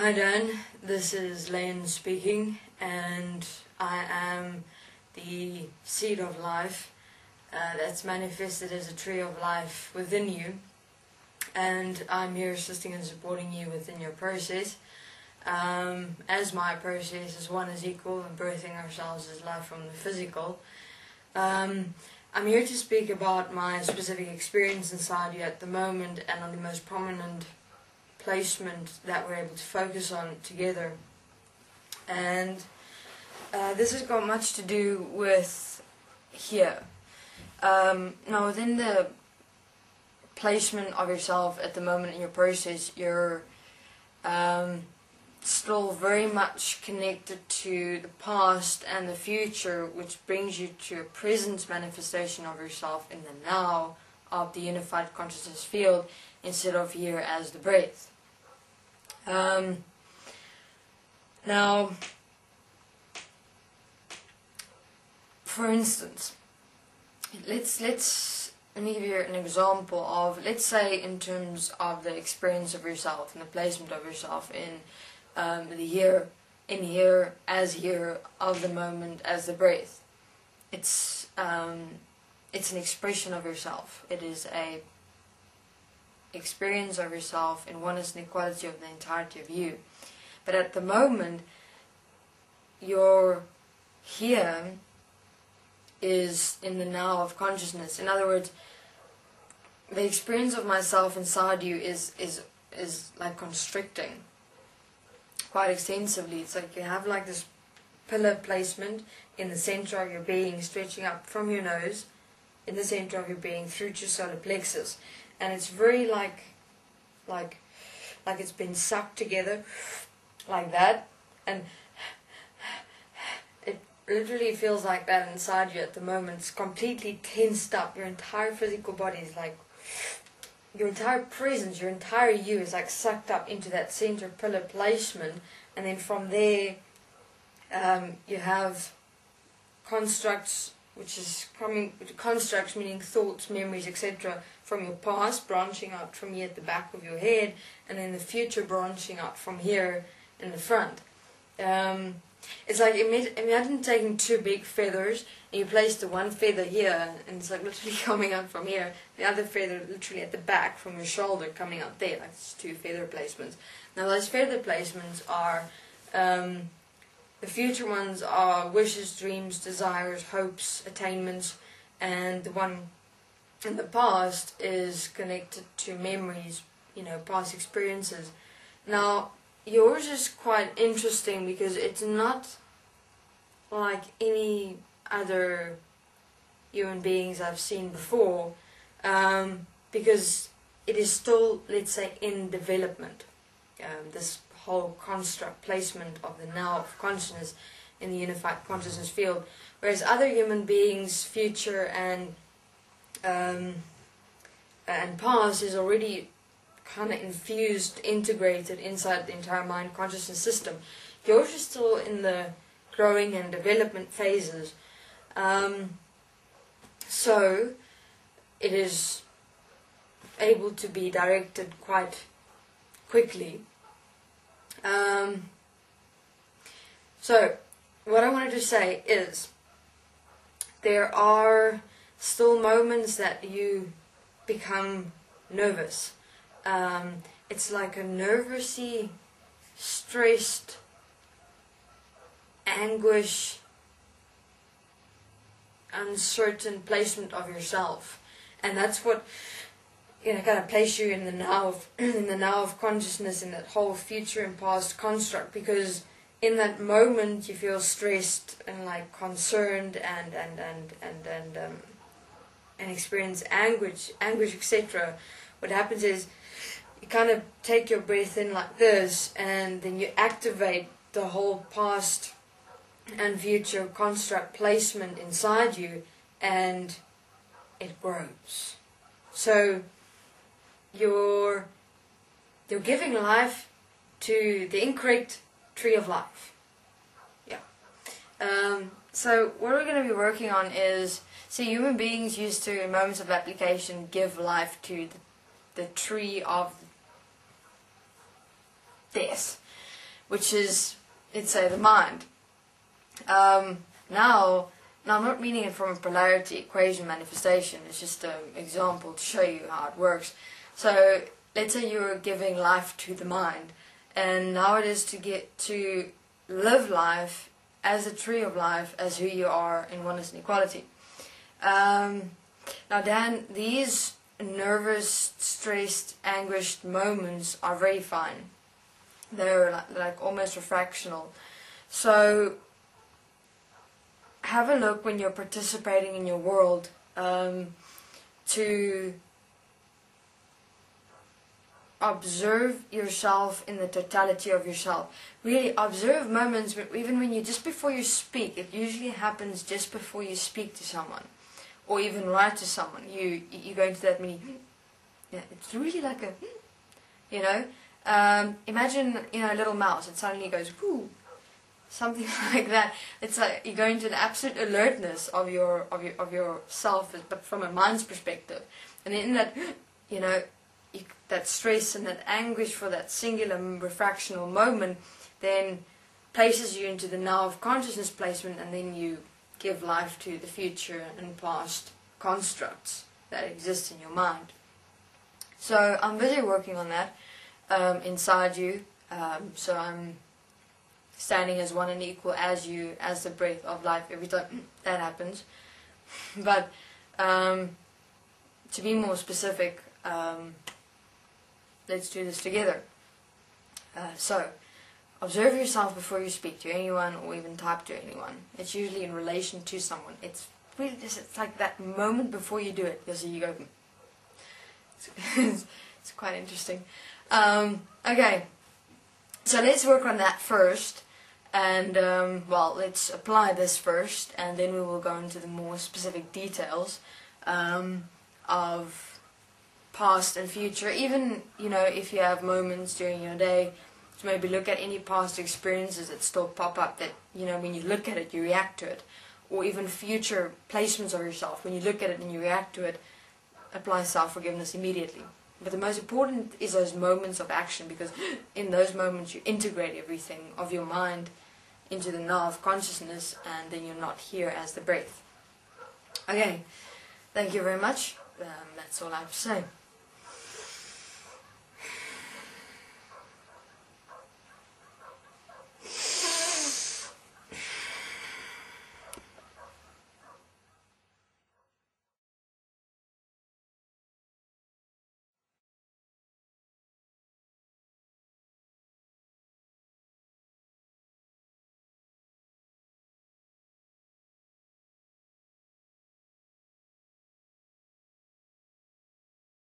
Hi Dan, this is Lane speaking, and I am the seed of life that's manifested as a tree of life within you, and I'm here assisting and supporting you within your process. As my process is one is equal and birthing ourselves as life from the physical. I'm here to speak about my specific experience inside you at the moment and on the most prominent placement that we're able to focus on together. And this has got much to do with here. Now within the placement of yourself at the moment in your process, you're still very much connected to the past and the future, which brings you to a present manifestation of yourself in the now of the unified consciousness field instead of here as the breath. Now, for instance, let me give you an example of, let's say in terms of the experience of yourself and the placement of yourself in the here, in here, as here, of the moment, as the breath. It's an expression of yourself. It is a experience of yourself in oneness and equality of the entirety of you. But at the moment, your here is in the now of consciousness. In other words, the experience of myself inside you is like constricting quite extensively. It's like you have like this pillar placement in the center of your being, stretching up from your nose in the center of your being through to your solar plexus. And it's very like it's been sucked together like that, and it literally feels like that inside you at the moment. It's completely tensed up. Your entire physical body is like, your entire presence, your entire you is like sucked up into that center pillar placement, and then from there you have constructs, which is coming, constructs meaning thoughts, memories, etc., from your past branching out from here at the back of your head, and then the future branching out from here in the front. It's like, imagine taking two big feathers and you place the one feather here, and it's like literally coming out from here, the other feather literally at the back from your shoulder coming out there, like it's two feather placements. Now those feather placements are, the future ones are wishes, dreams, desires, hopes, attainments, and the one in the past is connected to memories, past experiences. Now, yours is quite interesting because it's not like any other human beings I've seen before, because it is still, let's say, in development. This whole construct placement of the now of consciousness in the unified consciousness field, whereas other human beings' future and past is already kind of infused, integrated inside the entire mind consciousness system. Yours is still in the growing and development phases, so it is able to be directed quite quickly. So what I wanted to say is, there are still moments that you become nervous. It's like a nervousy, stressed, anguish, uncertain placement of yourself, and that's what kind of place you in the now of in the now of consciousness, in that whole future and past construct, because in that moment you feel stressed and like concerned and experience anguish, etc. What happens is you kind of take your breath in like this, and then you activate the whole past and future construct placement inside you, and it grows. So you're giving life to the incorrect tree of life. Yeah. So what we're going to be working on is, see, human beings used to, in moments of application, give life to the tree of death. which is, let's say, the mind. Now I'm not meaning it from a polarity equation manifestation, it's just an example to show you how it works. So let's say you're giving life to the mind, and now it is to get to live life as a tree of life, as who you are in oneness and equality. Now Dan, these nervous, stressed, anguished moments are very fine. They're like almost fractional. So have a look when you're participating in your world to observe yourself in the totality of yourself. Really observe moments, even when you, just before you speak. It usually happens just before you speak to someone, or even write to someone. You go into that mini. Yeah, it's really like a, you know. Imagine, you know, a little mouse. It suddenly goes whoo, something like that. It's like you go into the absolute alertness of yourself, but from a mind's perspective. And then in that, you know, that stress and that anguish for that singular refractional moment then places you into the now of consciousness placement, and then you give life to the future and past constructs that exist in your mind. So I'm busy working on that inside you. So I'm standing as one and equal as you, as the breath of life every time that happens. But to be more specific, let's do this together. So, observe yourself before you speak to anyone or even type to anyone. It's usually in relation to someone. It's really just, it's like that moment before you do it. You go, it's quite interesting. Okay, so let's work on that first. And, well, let's apply this first, and then we will go into the more specific details of past and future. Even, you know, if you have moments during your day to maybe look at any past experiences that still pop up that, you know, when you look at it, you react to it. Or even future placements of yourself. When you look at it and you react to it, apply self-forgiveness immediately. But the most important is those moments of action, because in those moments you integrate everything of your mind into the now of consciousness, and then you're not here as the breath. Okay, thank you very much. That's all I have to say.